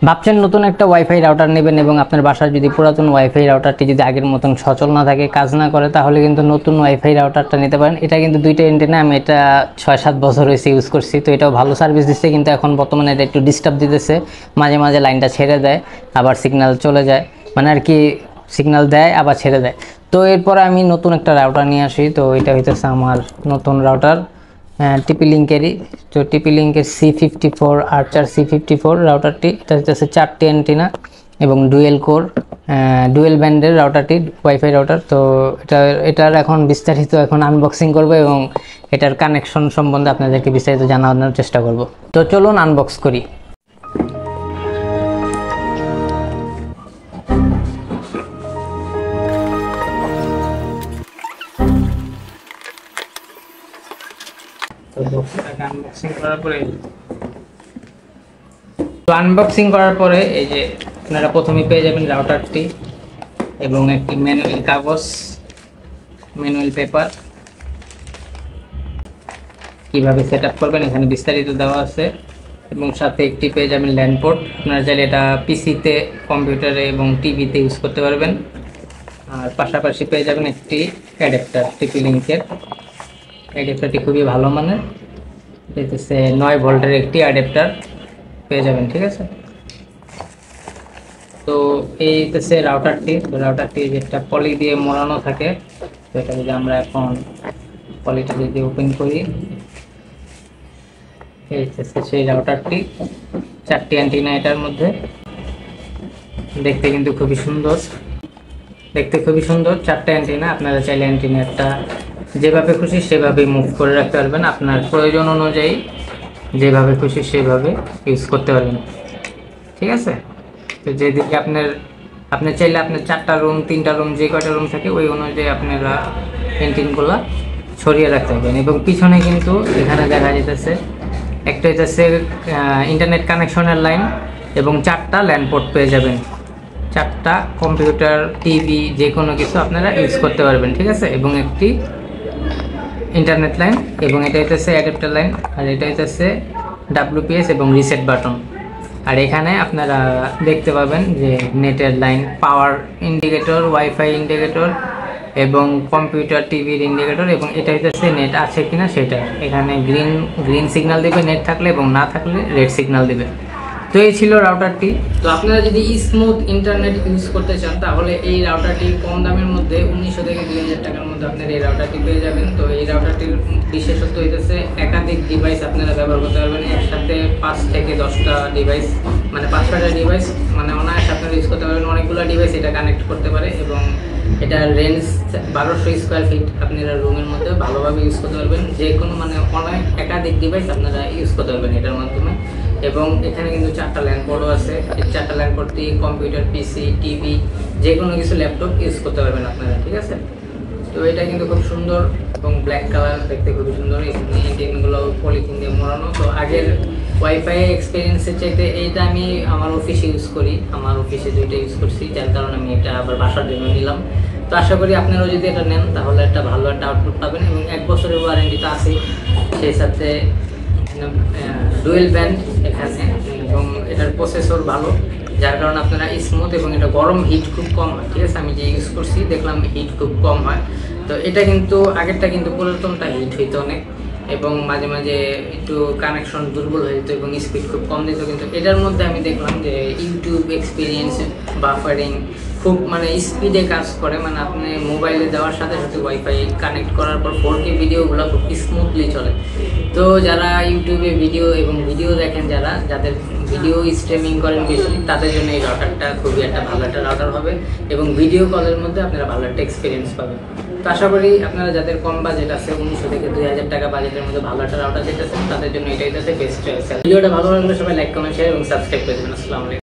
ভাবছেন নতুন একটা ওয়াইফাই রাউটার নেবেন এবং আপনার বাসার যদি পুরাতন ওয়াইফাই রাউটারটি যদি আগের মতন সচল না থাকে, কাজ না করে, তাহলে কিন্তু নতুন ওয়াইফাই রাউটারটা নিতে পারেন। এটা কিন্তু দুইটা এন্টেনা, আমি এটা 6-7 বছর হয়েছে ইউজ করছি, তো এটাও ভালো সার্ভিস দিচ্ছে। কিন্তু এখন বর্তমানে এটা একটু ডিস্টার্ব দিতেছে, মাঝে মাঝে লাইনটা ছেড়ে দেয়, আবার সিগন্যাল চলে যায়, মানে আর কি সিগন্যাল দেয় আবার ছেড়ে দেয়। তো এরপর আমি নতুন একটা রাউটার নিয়ে আসি। তো এটা হইতেছে আমার নতুন রাউটার, টিপি লিঙ্কেরই। তো টিপি লিঙ্কের C54 আর্চার C54 রাউটারটি। এটা হচ্ছে 4টি অ্যান্টেনা এবং ডুয়েল কোর, ডুয়েল ব্যান্ডের রাউটারটি, ওয়াইফাই রাউটার। তো এটার এখন বিস্তারিত এখন আনবক্সিং করব এবং এটার কানেকশন সম্বন্ধে আপনাদেরকে বিস্তারিত জানানোর চেষ্টা করব। তো চলুন আনবক্স করি। আনবক্সিং করার পরে এই যে আপনারা প্রথমে পেয়ে যাবেন রাউটারটি এবং একটি ম্যানুয়াল কাগজ, ম্যানুয়াল পেপার, কিভাবে সেটআপ করবেন এখানে বিস্তারিত দেওয়া আছে। এবং সাথে একটি পেয়ে যাবেন ল্যান পোর্ট, আপনারা চাইলে এটা পিসিতে, কম্পিউটারে এবং টিভিতে ইউজ করতে পারবেন। আর পাশাপাশি পেয়ে যাবেন একটি অ্যাডাপ্টার, টিপি লিঙ্কের অ্যাডাপ্টারটি খুবই ভালো মানের, এটা 9 ভোল্টের একটি অ্যাডাপ্টার পেয়ে যাবেন, ঠিক আছে। তো এই হচ্ছে রাউটারটি যেটা পলি দিয়ে মোড়ানো থাকে। তো এটা যদি আমরা এখন পলিটা যদি ওপেন করি, এই হচ্ছে সেই রাউটারটি, 4টি অ্যান্টেনা এটার মধ্যে। দেখতে কিন্তু খুবই সুন্দর, 4টে অ্যান্টেনা। আপনারা চাইলে অ্যান্টেনাটা যেভাবে খুশি সেভাবে মুভ করে রাখতে পারবেন, আপনার প্রয়োজন অনুযায়ী যেভাবে খুশি সেভাবে ইউজ করতে পারবেন, ঠিক আছে। তো যেদিকে আপনি চাইলে আপনার 4টা রুম, 3টা রুম, যে কয়টা রুম থাকে ওই অনুযায়ী আপনারা অ্যান্টেনাগুলো ছড়িয়ে রাখতে পারবেন। এবং পিছনে কিন্তু এখানে দেখা যেতেছে একটা হইতেছে ইন্টারনেট কানেকশনের লাইন এবং 4টা ল্যান পোর্ট পেয়ে যাবেন, 4টা কম্পিউটার, টিভি, যে কোনো কিছু আপনারা ইউজ করতে পারবেন, ঠিক আছে। এবং একটি ইন্টারনেট লাইন, এবং এটা হইতেছে অ্যাডাপ্টার লাইন, আর এটা হইতেছে WPS এবং রিসেট বাটন। আর এখানে আপনারা দেখতে পাবেন যে নেটের লাইন, পাওয়ার ইন্ডিকেটর, ওয়াইফাই ইন্ডিকেটর এবং কম্পিউটার, টিভির ইন্ডিকেটর, এবং এটা হইতেছে নেট আছে কিনা সেটা। এখানে গ্রিন সিগন্যাল দেবে নেট থাকলে, এবং না থাকলে রেড সিগন্যাল দেবে। তো এই ছিল রাউটারটি। তো আপনারা যদি স্মুথ ইন্টারনেট ইউজ করতে চান তাহলে এই রাউটারটি কম দামের মধ্যে 1900 থেকে 2000 টাকার মধ্যে আপনারা এই রাউটারটি পেয়ে যাবেন। তো এই রাউটারটির বিশেষত্ব হইতেছে একাধিক ডিভাইস আপনারা ব্যবহার করতে পারবেন, একসাথে 5 থেকে 10টা ডিভাইস, মানে 5টা ডিভাইস, মানে অনায়াসে আপনারা ইউজ করতে পারবেন। অনেকগুলো ডিভাইস এটা কানেক্ট করতে পারে এবং এটার রেঞ্জ 1200 স্কোয়ার ফিট। আপনারা রুমের মধ্যে ভালোভাবে ইউজ করতে পারবেন, যে কোনো মানে অনেক একাধিক ডিভাইস আপনারা ইউজ করতে পারবেন এটার মাধ্যমে। এবং এখানে কিন্তু 4টা ল্যান পোর্টও আছে। এই 4টা ল্যান পোর্ট দিয়ে কম্পিউটার, পিসি, টিভি, যে কোনো কিছু ল্যাপটপ ইউজ করতে পারবেন আপনারা, ঠিক আছে। তো এটা কিন্তু খুব সুন্দর এবং ব্ল্যাক কালার, দেখতে খুবই সুন্দর। এগুলো পলিথিন দিয়ে মোড়ানো। তো আগের ওয়াইফাই এক্সপিরিয়েন্সের চাইতে এইটা আমি আমার অফিসে ইউজ করি, আমার অফিসে যেটা ইউজ করছি, যার কারণে আমি এটা আবার বাসার জন্য নিলাম। তো আশা করি আপনারাও যদি এটা নেন তাহলে একটা ভালো একটা আউটপুট পাবেন এবং 1 বছরের ওয়ারেন্টিটা আছে। সেই সাথে ডুয়েল ব্যান্ড এখানে, এবং এটার প্রসেসর ভালো, যার কারণে আপনারা স্মুথ, এবং এটা গরম, হিট খুব কম হয়, ঠিক আছে। আমি যে ইউজ করছি দেখলাম হিট খুব কম হয়। তো এটা কিন্তু আগেরটা কিন্তু পুরাতনটা হিট হইতো অনেক, এবং মাঝে মাঝে একটু কানেকশন দুর্বল হয়ে যেত এবং স্পিড খুব কম দিত। কিন্তু এটার মধ্যে আমি দেখলাম যে ইউটিউব এক্সপিরিয়েন্স, বাফারিং খুব মানে স্পিডে কাজ করে, মানে আপনি মোবাইলে দেওয়ার সাথে সাথে ওয়াইফাই কানেক্ট করার পর 4K ভিডিওগুলো খুব স্মুথলি চলে। তো যারা ইউটিউবে ভিডিও দেখেন, যাদের ভিডিও স্ট্রিমিং করেন বেশি, তাদের জন্য এই রাউটারটা খুবই একটা ভালো একটা রাউটার হবে এবং ভিডিও কলের মধ্যে আপনারা ভালো একটা এক্সপিরিয়েন্স পাবেন। তো আশা করি আপনারা যাদের কম বাজেট আছে, 1900 থেকে 2000 টাকা বাজেটের মধ্যে ভালো একটা রাউটার যেতেছেন, তাদের জন্য এটাই বেস্ট চয়েস। ভিডিওটা ভালো লাগলে সবাই লাইক, কমেন্ট, শেয়ার এবং সাবস্ক্রাইব করে দেবেন। আসসালামু আলাইকুম।